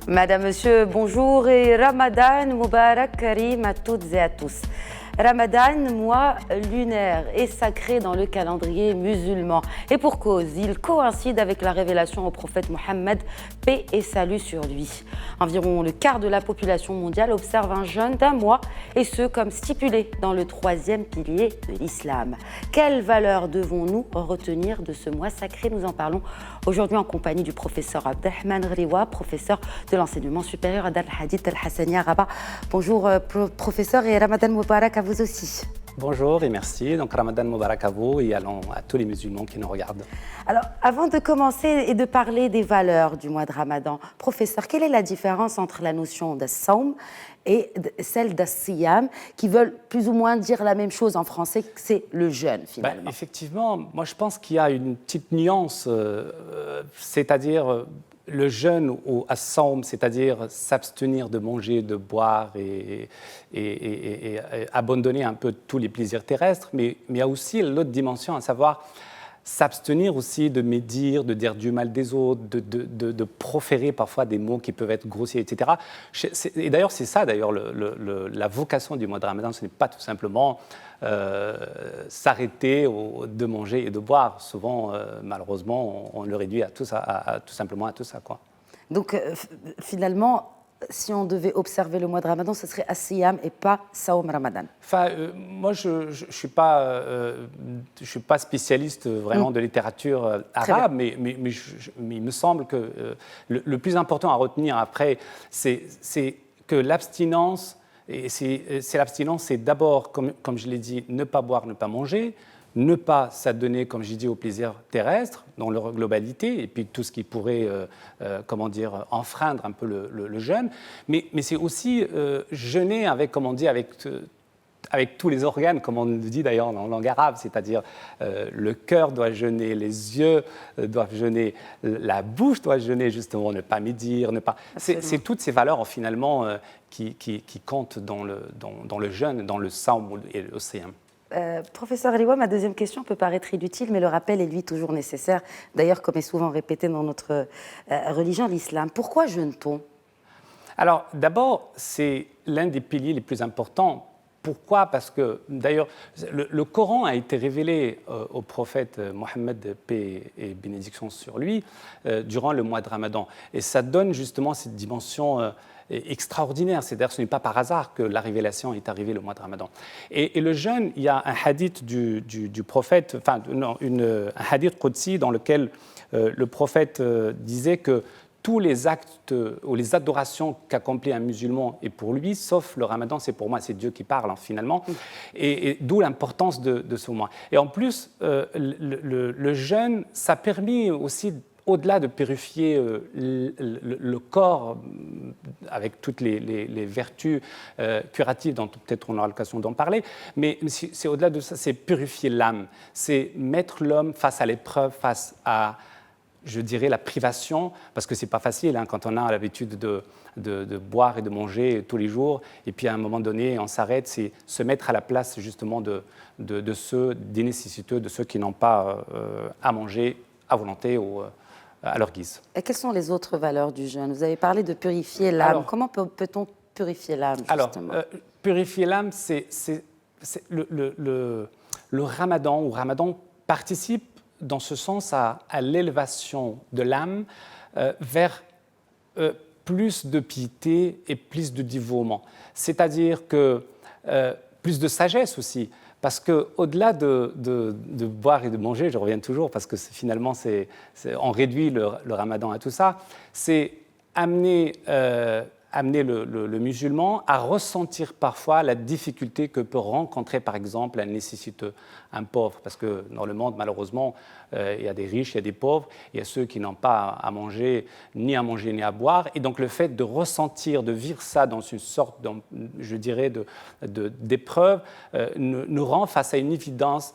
Madame, Monsieur, bonjour et Ramadan Mubarak Karim à toutes et à tous. Ramadan, mois lunaire et sacré dans le calendrier musulman. Et pour cause, il coïncide avec la révélation au prophète Mohammed, paix et salut sur lui. Environ le quart de la population mondiale observe un jeûne d'un mois, et ce, comme stipulé dans le troisième pilier de l'islam. Quelles valeurs devons-nous retenir de ce mois sacré? Nous en parlons aujourd'hui en compagnie du professeur Abdelrahman Riwa, professeur de l'enseignement supérieur à Dar al-Hadith al-Hassaniya Rabat. Bonjour professeur et Ramadan Mubarak à vous aussi. Bonjour et merci. Donc Ramadan Mubarak à vous et à tous les musulmans qui nous regardent. Alors, avant de commencer et de parler des valeurs du mois de Ramadan, professeur, quelle est la différence entre la notion de saum et celle de siyam, qui veulent plus ou moins dire la même chose en français, que c'est le jeûne finalement? Effectivement, moi je pense qu'il y a une petite nuance, c'est-à-dire le jeûne ou as-sawm, c'est-à-dire s'abstenir de manger, de boire et abandonner un peu tous les plaisirs terrestres, mais il y a aussi l'autre dimension, à savoir s'abstenir aussi de médire, de dire du mal des autres, de proférer parfois des mots qui peuvent être grossiers, etc. Et d'ailleurs, c'est ça, d'ailleurs, la vocation du mois de Ramadan, ce n'est pas tout simplement s'arrêter de manger et de boire. Souvent, malheureusement, on le réduit tout simplement à tout ça, quoi. Donc, finalement, si on devait observer le mois de Ramadan, ce serait as-siyam et pas saum Ramadan. Enfin, moi, je ne suis pas spécialiste vraiment de littérature arabe, mais il me semble que le plus important à retenir après, c'est que l'abstinence, c'est d'abord, comme je l'ai dit, ne pas boire, ne pas manger, ne pas s'adonner, comme j'ai dit, au plaisir terrestre dans leur globalité, et puis tout ce qui pourrait, enfreindre un peu le jeûne. Mais c'est aussi jeûner avec, avec tous les organes, comme on le dit d'ailleurs en langue arabe, c'est-à-dire le cœur doit jeûner, les yeux doivent jeûner, la bouche doit jeûner, justement, ne pas médire, ne pas... C'est toutes ces valeurs, finalement, qui comptent dans le jeûne, dans le saum et le siyam. Professeur Riwa, ma deuxième question peut paraître inutile, mais le rappel est lui toujours nécessaire, d'ailleurs comme est souvent répété dans notre religion, l'islam. Pourquoi jeûne-t-on? Alors d'abord, c'est l'un des piliers les plus importants. Pourquoi? Parce que d'ailleurs, le Coran a été révélé au prophète Mohammed, paix et bénédiction sur lui, durant le mois de Ramadan. Et ça donne justement cette dimension extraordinaire. C'est-à-dire, ce n'est pas par hasard que la révélation est arrivée le mois de Ramadan. Et le jeûne, il y a un hadith du prophète, un hadith Qudsi dans lequel le prophète disait que tous les actes ou les adorations qu'accomplit un musulman est pour lui, sauf le Ramadan, c'est pour moi, c'est Dieu qui parle finalement, et d'où l'importance de ce mois. Et en plus, le jeûne, ça a permis aussi, au-delà de purifier le corps avec toutes les vertus curatives dont peut-être on aura l'occasion d'en parler, mais c'est au-delà de ça, c'est purifier l'âme, c'est mettre l'homme face à l'épreuve, face à, je dirais, la privation, parce que ce n'est pas facile quand on a l'habitude de boire et de manger tous les jours, et puis à un moment donné, on s'arrête, c'est se mettre à la place justement des nécessiteux, de ceux qui n'ont pas à manger à volonté ou à leur guise. Et quelles sont les autres valeurs du jeûne? Vous avez parlé de purifier l'âme. Comment peut-on purifier l'âme, justement? Alors, purifier l'âme, c'est le Ramadan, ou Ramadan participe dans ce sens à l'élévation de l'âme vers plus de piété et plus de dévouement. C'est-à-dire que plus de sagesse aussi, parce qu'au-delà de boire et de manger, je reviens toujours, parce que finalement on réduit le Ramadan à tout ça, c'est amener le musulman à ressentir parfois la difficulté que peut rencontrer par exemple un nécessiteux, un pauvre, parce que dans le monde malheureusement il y a des riches, il y a des pauvres, il y a ceux qui n'ont pas à manger ni à boire, et donc le fait de ressentir, de vivre ça dans une sorte, je dirais, d'épreuve, nous rend face à une évidence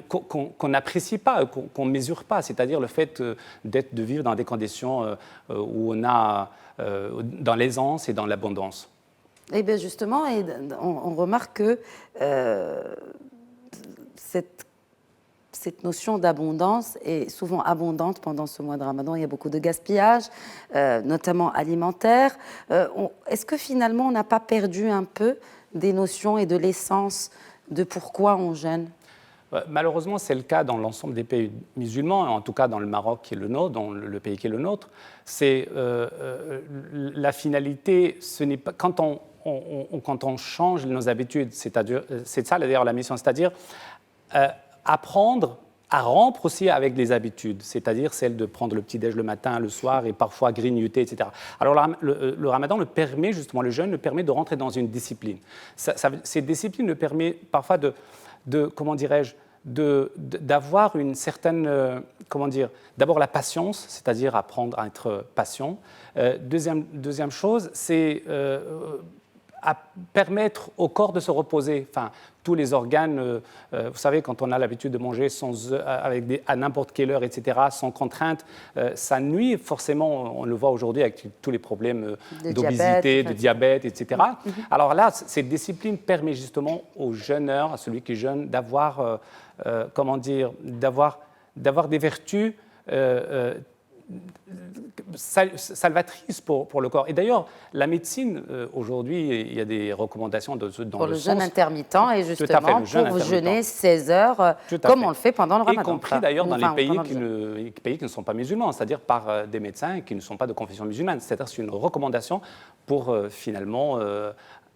qu'on n'apprécie pas, qu'on ne mesure pas, c'est-à-dire le fait de vivre dans des conditions où on a dans l'aisance et dans l'abondance. Eh bien justement, on remarque que cette notion d'abondance est souvent abondante pendant ce mois de Ramadan. Il y a beaucoup de gaspillage, notamment alimentaire. Est-ce que finalement, on n'a pas perdu un peu des notions et de l'essence de pourquoi on jeûne ? Malheureusement, c'est le cas dans l'ensemble des pays musulmans, en tout cas dans le Maroc qui est le nôtre, dans le pays qui est le nôtre. C'est la finalité, ce n'est pas quand on change nos habitudes, c'est ça d'ailleurs la mission, c'est-à-dire apprendre à rompre aussi avec les habitudes, c'est-à-dire celle de prendre le petit-déj le matin, le soir et parfois grignoter, etc. Alors le ramadan le permet, justement, le jeûne le permet de rentrer dans une discipline. Cette discipline le permet parfois comment dirais-je, d'avoir une certaine, d'abord la patience, c'est-à-dire apprendre à être patient. Deuxième chose, c'est à permettre au corps de se reposer. Enfin, tous les organes, vous savez, quand on a l'habitude de manger à n'importe quelle heure, etc., sans contrainte, ça nuit forcément, on le voit aujourd'hui avec tous les problèmes d'obésité, de diabète, etc. Alors là, cette discipline permet justement aux jeûneurs, à celui qui jeûne, d'avoir, d'avoir des vertus salvatrice pour le corps. Et d'ailleurs, la médecine, aujourd'hui, il y a des recommandations dans pour le jeûne sens, intermittent et justement pour vous jeûner 16 heures, comme on le fait pendant le ramadan. Y compris d'ailleurs dans les pays qui ne sont pas musulmans, c'est-à-dire par des médecins qui ne sont pas de confession musulmane. C'est-à-dire c'est une recommandation pour finalement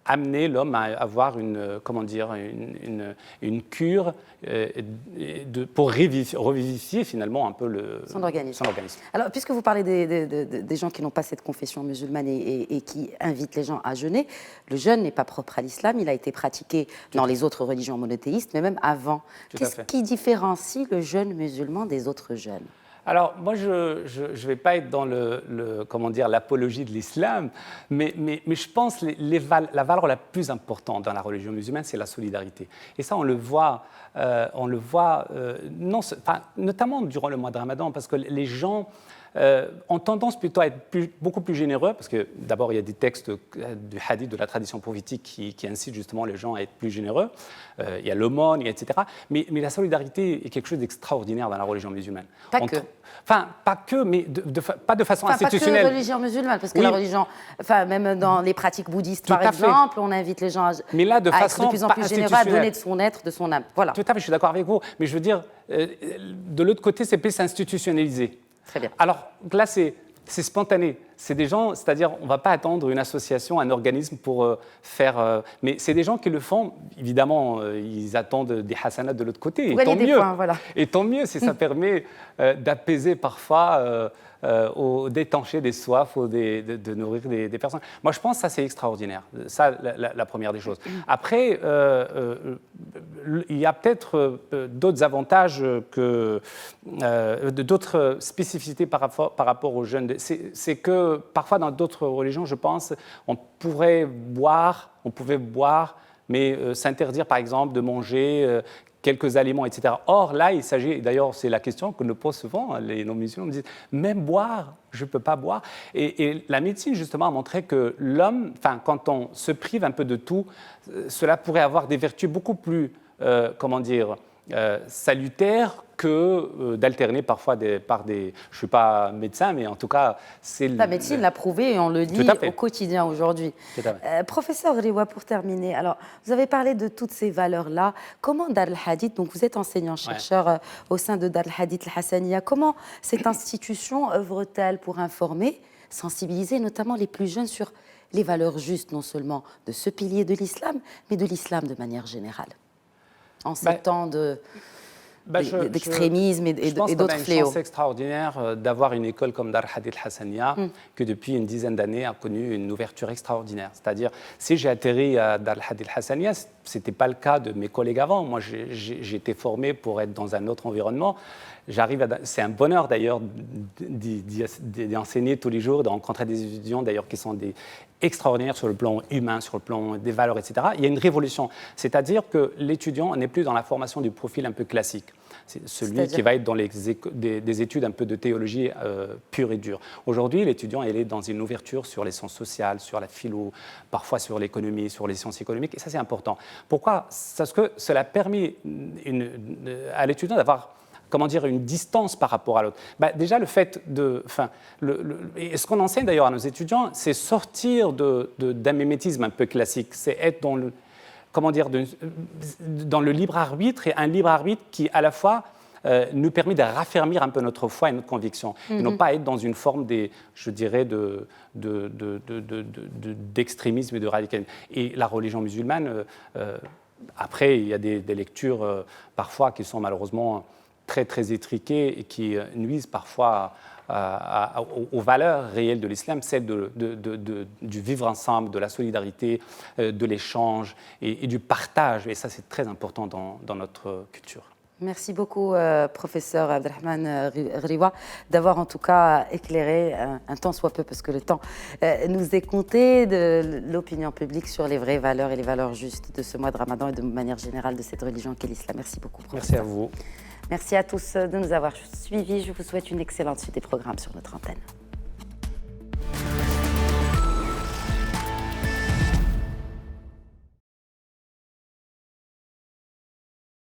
amener l'homme à avoir une une cure pour revivifier finalement un peu son organisme. Alors, puisque vous parlez des gens qui n'ont pas cette confession musulmane et qui invitent les gens à jeûner, le jeûne n'est pas propre à l'islam, il a été pratiqué dans les autres religions monothéistes, mais même avant. Qu'est-ce qui différencie le jeûne musulman des autres jeûnes ? Alors, moi, je ne vais pas être dans l'apologie de l'islam, mais je pense que la valeur la plus importante dans la religion musulmane, c'est la solidarité. Et ça, on le voit notamment durant le mois de Ramadan, parce que les gens ont tendance plutôt à être beaucoup plus généreux, parce que d'abord, il y a des textes du hadith, de la tradition prophétique qui incitent justement les gens à être plus généreux. Il y a l'aumône, etc. Mais la solidarité est quelque chose d'extraordinaire dans la religion musulmane. Pas que, mais pas de façon institutionnelle. Pas que la religion musulmane, parce que la religion, même dans les pratiques bouddhistes, par exemple, on invite les gens à être de plus en plus généreux, à donner de son être, de son âme. Voilà. Tout à fait, je suis d'accord avec vous. Mais je veux dire, de l'autre côté, c'est plus institutionnalisé. Très bien. Alors là, c'est spontané. C'est des gens, c'est-à-dire, on ne va pas attendre une association, un organisme pour faire. Mais c'est des gens qui le font. Évidemment, ils attendent des hasanats de l'autre côté. Et tant mieux. Points, voilà. Et tant mieux si ça permet d'apaiser parfois, d'étancher des soifs ou de nourrir des personnes. Moi, je pense que ça, c'est extraordinaire. Ça, la première des choses. Après, il y a peut-être d'autres avantages d'autres spécificités par rapport aux jeunes. C'est que parfois, dans d'autres religions, je pense, on pouvait boire, mais s'interdire, par exemple, de manger quelques aliments, etc. Or, là, il s'agit, d'ailleurs, c'est la question que nous posent souvent les non-musulmans, me disent, même boire, je ne peux pas boire. Et la médecine, justement, a montré que l'homme, quand on se prive un peu de tout, cela pourrait avoir des vertus beaucoup plus, salutaires que d'alterner parfois par des... Je ne suis pas médecin, mais en tout cas, c'est... La médecine l'a prouvé et on le dit au quotidien aujourd'hui. Professeur Riwa, pour terminer, alors, vous avez parlé de toutes ces valeurs-là. Comment Dar al-Hadith, donc vous êtes enseignant-chercheur au sein de Dar al-Hadith al-Hassaniya, comment cette institution œuvre-t-elle pour informer, sensibiliser notamment les plus jeunes sur les valeurs justes, non seulement de ce pilier de l'islam, mais de l'islam de manière générale, en ces temps d'extrémisme et d'autres fléaux. Je pense qu'on a une chance extraordinaire d'avoir une école comme Dar al-Hadith al-Hassaniya, que depuis une dizaine d'années a connu une ouverture extraordinaire. C'est-à-dire, si j'ai atterri à Dar al-Hadith al-Hassaniya, ce n'était pas le cas de mes collègues avant. Moi, j'ai été formé pour être dans un autre environnement. C'est un bonheur d'ailleurs d'y enseigner tous les jours, de rencontrer des étudiants d'ailleurs qui sont extraordinaires sur le plan humain, sur le plan des valeurs, etc. Il y a une révolution, c'est-à-dire que l'étudiant n'est plus dans la formation du profil un peu classique. C'est celui qui va être dans des études un peu de théologie pure et dure. Aujourd'hui, l'étudiant il est dans une ouverture sur les sciences sociales, sur la philo, parfois sur l'économie, sur les sciences économiques, et ça c'est important. Pourquoi? Parce que cela a permis à l'étudiant d'avoir une distance par rapport à l'autre. Déjà, le fait et ce qu'on enseigne d'ailleurs à nos étudiants, c'est sortir d'un mimétisme un peu classique, c'est être dans le libre arbitre, et un libre arbitre qui, à la fois, nous permet de raffermir un peu notre foi et notre conviction, et non pas être dans une forme, d'extrémisme et de radicalisme. Et la religion musulmane, après, il y a des lectures parfois qui sont malheureusement très, très étriquées et qui nuisent parfois aux valeurs réelles de l'islam, celles du vivre ensemble, de la solidarité, de l'échange et du partage. Et ça, c'est très important dans notre culture. Merci beaucoup, professeur Abdelrahman Ghriwa, d'avoir en tout cas éclairé un tant soit peu, parce que le temps nous est compté, de l'opinion publique sur les vraies valeurs et les valeurs justes de ce mois de Ramadan et de manière générale de cette religion qu'est l'islam. Merci beaucoup, professeur. Merci à vous. Merci à tous de nous avoir suivis. Je vous souhaite une excellente suite des programmes sur notre antenne.